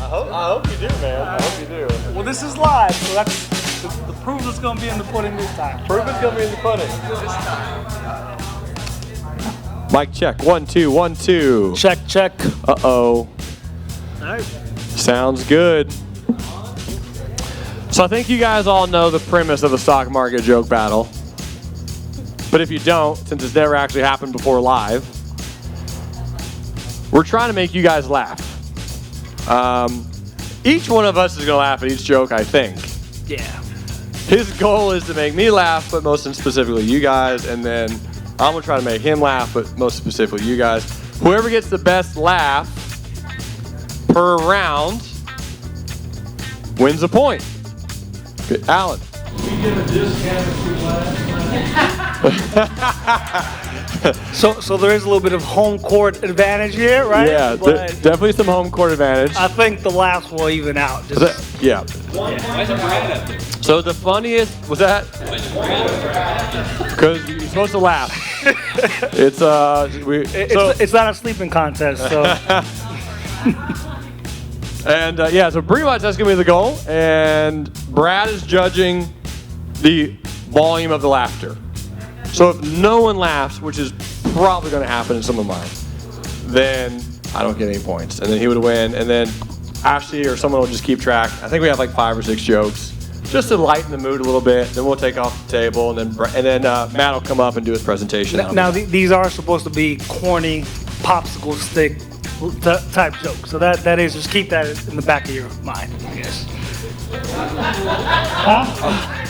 I hope you do, man. I hope you do. Well, this is live, so that's the proof is going to be in the pudding this time. Proof is going to be in the pudding. This time. Mic check. 1, 2, 1, 2. Check, check. Uh-oh. All right. Sounds good. So I think you guys all know the premise of the stock market joke battle. But if you don't, since it's never actually happened before live, we're trying to make you guys laugh. Each one of us is going to laugh at each joke, I think. Yeah. His goal is to make me laugh, but most specifically you guys, and then I'm going to try to make him laugh, but most specifically you guys. Whoever gets the best laugh per round wins a point. Okay, Alan. We give a discount if we laugh. So there is a little bit of home court advantage here, right? Yeah, definitely some home court advantage. I think the laughs will even out. Yeah. Why isn't Brad up there? So the funniest was that because you're supposed to laugh. It's it's not a sleeping contest, so. And so pretty much that's gonna be the goal. And Brad is judging the volume of the laughter. So if no one laughs, which is probably gonna happen in some of mine, then I don't get any points. And then he would win. And then Ashley or someone will just keep track. I think we have like 5 or 6 jokes, just to lighten the mood a little bit. Then we'll take off the table, and then Matt will come up and do his presentation. Now these are supposed to be corny popsicle stick type jokes. So that is, just keep that in the back of your mind, I guess. Huh?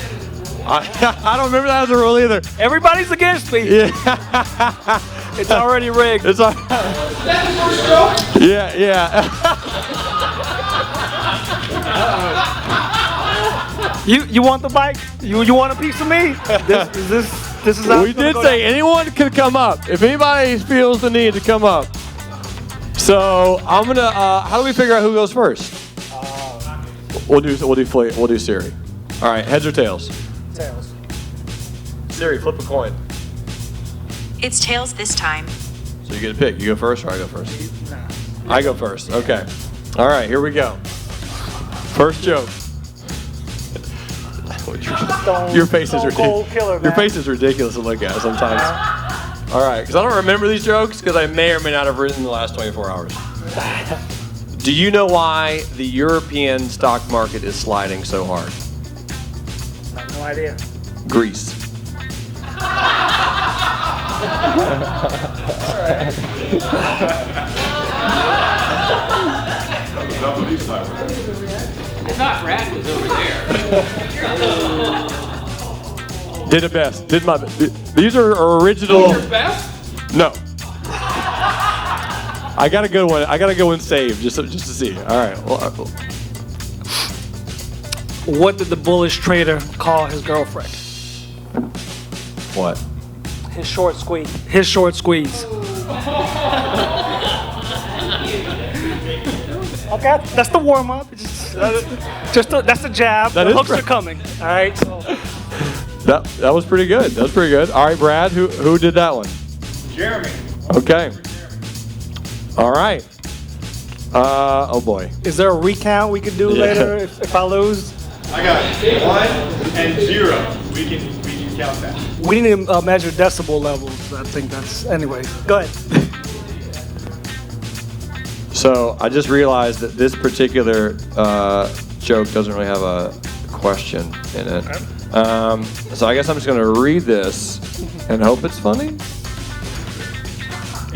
I don't remember that as a rule either. Everybody's against me. Yeah. It's already rigged. It's all. Yeah. You want the mic? You want a piece of me? This is how we did say anyone could come up. If anybody feels the need to come up. So I'm gonna. How do we figure out who goes first? We'll do Siri. All right, heads or tails? Tails. Siri, flip a coin. It's tails this time. So you get a pick. You go first, or I go first? Nah. I go first. Okay. All right, here we go. First joke. Your face is ridiculous. Your face is ridiculous to look at sometimes. All right, because I don't remember these jokes because I may or may not have written in the last 24 hours. Do you know why the European stock market is sliding so hard? I have no idea. Greece. I thought Brad was over there. Did it best. Did my best. These are original. Your best? No. I got a good one. I got a good one saved just to see. All right. Well, What did the bullish trader call his girlfriend? what? His short squeeze. His short squeeze. Okay, that's the warm up. That's the jab. That The is hooks right. are coming. All right. So. That was pretty good. That was pretty good. All right, Brad. Who did that one? Jerremy. Okay. All right. Oh boy. Is there a recount we could do later if I lose? I got 1 and 0. We can count that. We need to measure decibel levels. I think that's anyway. Go ahead. So I just realized that this particular joke doesn't really have a question in it. Okay. So I guess I'm just going to read this and hope it's funny.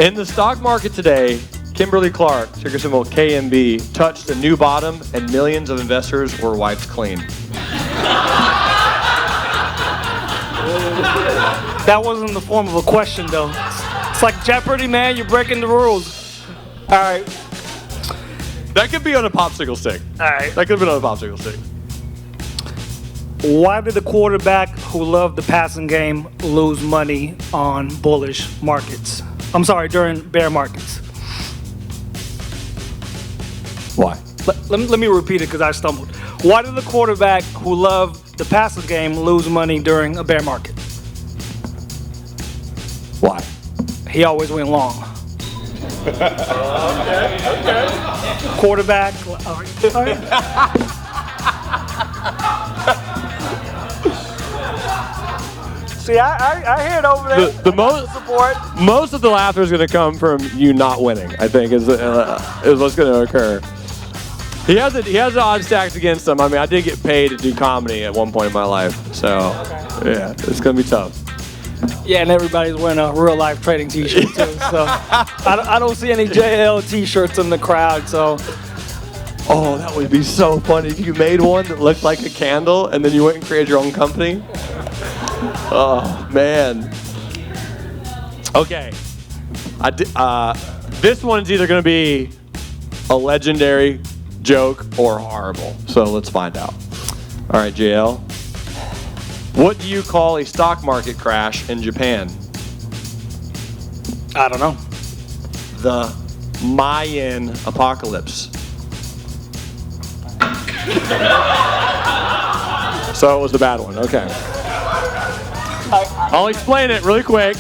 In the stock market today, Kimberly Clark, ticker symbol KMB, touched a new bottom and millions of investors were wiped clean. That wasn't in the form of a question, though. It's like Jeopardy, man. You're breaking the rules. All right. That could be on a popsicle stick. All right. That could have been on a popsicle stick. Why did the quarterback who loved the passing game lose money on bullish markets? I'm sorry, during bear markets. Why? Let me repeat it because I stumbled. Why did the quarterback who loved the passing game lose money during a bear market? Why? He always went long. Okay. Quarterback. All right. See, I hear it over there. The most Support. most of the laughter is going to come from you not winning. I think is what's going to occur. He has the odds stacked against him. I mean, I did get paid to do comedy at one point in my life, so yeah, it's going to be tough. Yeah, and everybody's wearing a real life trading T-shirt too. So I don't see any JL T-shirts in the crowd. So Oh, that would be so funny if you made one that looked like a candle and then you went and created your own company. Oh man. Okay. This one's either going to be a legendary joke or horrible. So let's find out. All right, JL. What do you call a stock market crash in Japan? I don't know. The Mayan apocalypse. So it was the bad one. Okay. I'll explain it really quick.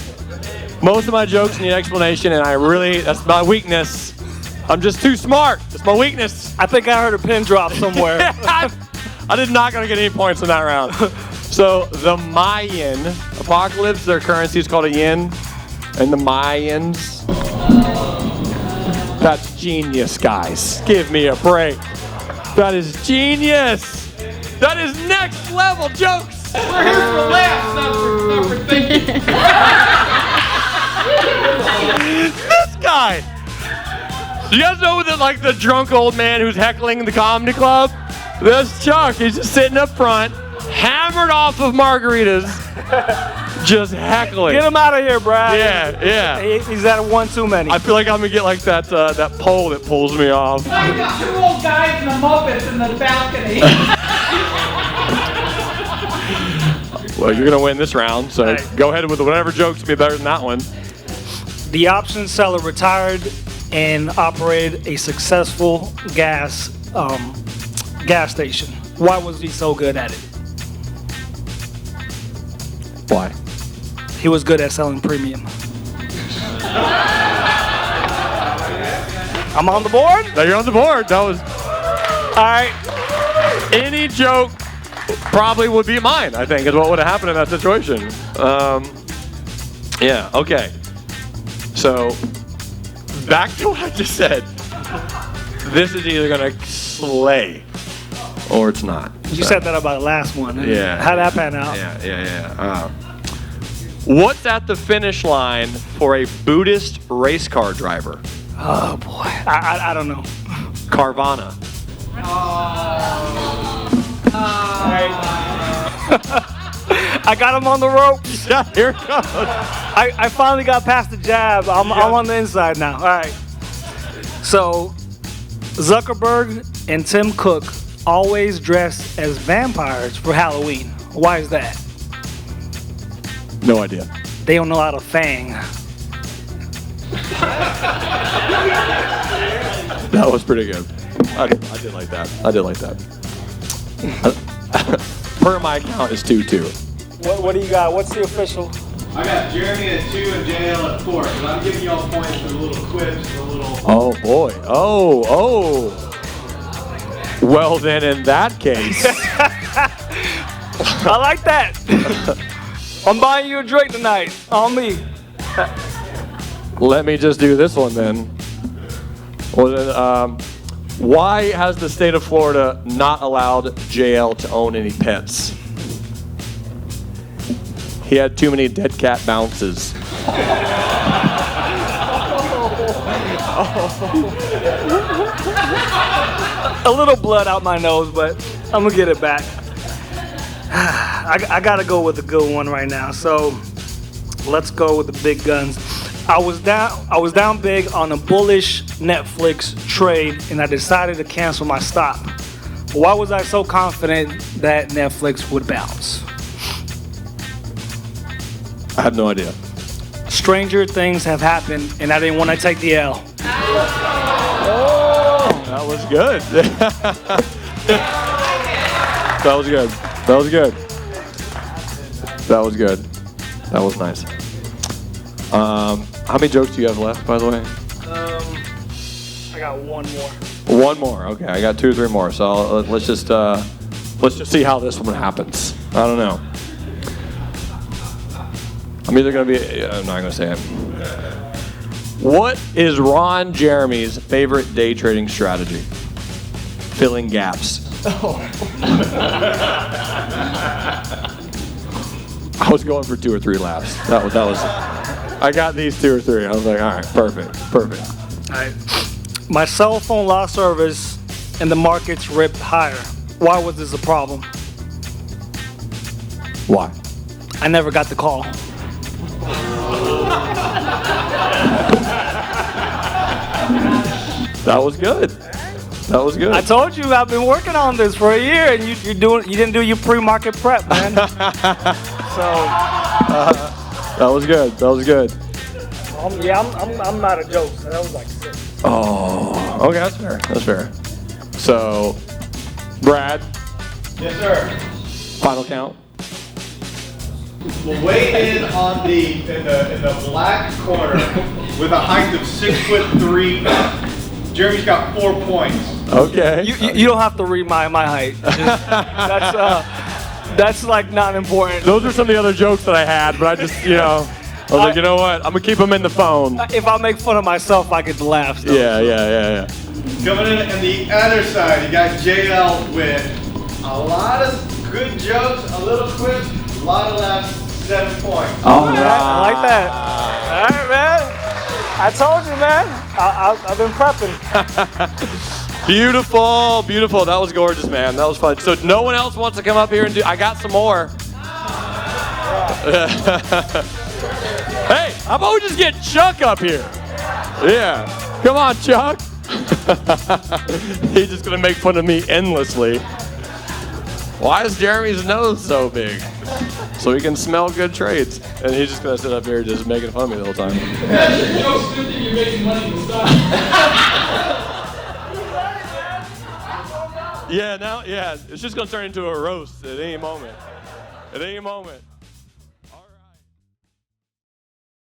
Most of my jokes need explanation, and that's my weakness. I'm just too smart. It's my weakness. I think I heard a pin drop somewhere. I did not going to get any points in that round. So the Mayan apocalypse, their currency is called a yen, and the Mayans. That's genius, guys. Give me a break. That is genius. That is next level jokes. We're here for laughs, not for thinking. This guy. You guys know that, like, the drunk old man who's heckling the comedy club? That's Chuck. He's just sitting up front, hammered off of margaritas, just heckling. Get him out of here, Brad. Yeah. He's at one too many. I feel like I'm gonna get like that pole that pulls me off. I got 2 old guys in the Muppets in the balcony. Well, you're gonna win this round, so go ahead with whatever jokes will be better than that one. The option seller retired and operated a successful gas station. Why was he so good at it? Why? He was good at selling premium. I'm on the board. Now you're on the board. That was All right. any joke probably would be mine. I think is what would have happened in that situation. Yeah. Okay. So back to what I just said. This is either gonna slay or it's not. You said that about the last one. Yeah. How'd that pan out? Yeah. What's at the finish line for a Buddhist race car driver? Oh boy. I don't know. Carvana. I got him on the ropes. Yeah, here it comes. I finally got past the jab. I'm on the inside now. All right. So Zuckerberg and Tim Cook always dress as vampires for Halloween. Why is that? No idea. They don't know how to fang. That was pretty good. I did like that. Per my account is 2-2. What do you got? What's the official? I got Jerremy at 2 and JL at 4. But I'm giving y'all points for the little quips, the little. Oh boy. Oh. Well then, in that case, I like that. I'm buying you a drink tonight. On me. let me just do this one then. Well then, why has the state of Florida not allowed JL to own any pets? He had too many dead cat bounces. A little blood out my nose, but I'm gonna get it back. I gotta go with a good one right now. So let's go with the big guns. I was down big on a bullish Netflix trade, and I decided to cancel my stop. Why was I so confident that Netflix would bounce? I have no idea. Stranger things have happened, and I didn't want to take the L. That was good. That was good. That was nice. How many jokes do you have left, by the way? I got one more. One more. Okay, I got 2 or 3 more. So let's just see how this one happens. I don't know. I'm either going to be. I'm not going to say it. What is Ron Jeremy's favorite day trading strategy? Filling gaps. I was going for 2 or 3 laps. That was. I got these 2 or 3. I was like, all right, perfect. All right. My cell phone lost service and the markets ripped higher. Why was this a problem? Why? I never got the call. That was good. That was good. I told you I've been working on this for a year, and you didn't do your pre-market prep, man. That was good. That was good. I'm not a joke. So that was like 6. Oh, okay, that's fair. That's fair. So, Brad, Yes, sir. final count. We'll weigh in on in the black corner with a height of 6'3". Jeremy's got 4 points. Okay. You don't have to read my height. That's like not important. Those are some of the other jokes that I had, but I just, I was like, you know what? I'm gonna keep them in the phone. If I make fun of myself, I get to laugh. So. Coming in on the other side, you got JL with a lot of good jokes, a little quips, a lot of laughs, 7 points. All I like that. All right, man. I told you, man. I've been prepping. Beautiful, beautiful. That was gorgeous, man. That was fun. So no one else wants to come up here and do. I got some more. Hey, how about we just get Chuck up here? Yeah. Come on, Chuck. He's just gonna make fun of me endlessly. Why is Jeremy's nose so big? So he can smell good trades. And he's just gonna sit up here just making fun of me the whole time. You don't still think you're making money with stock. Yeah, it's just gonna turn into a roast at any moment. At any moment.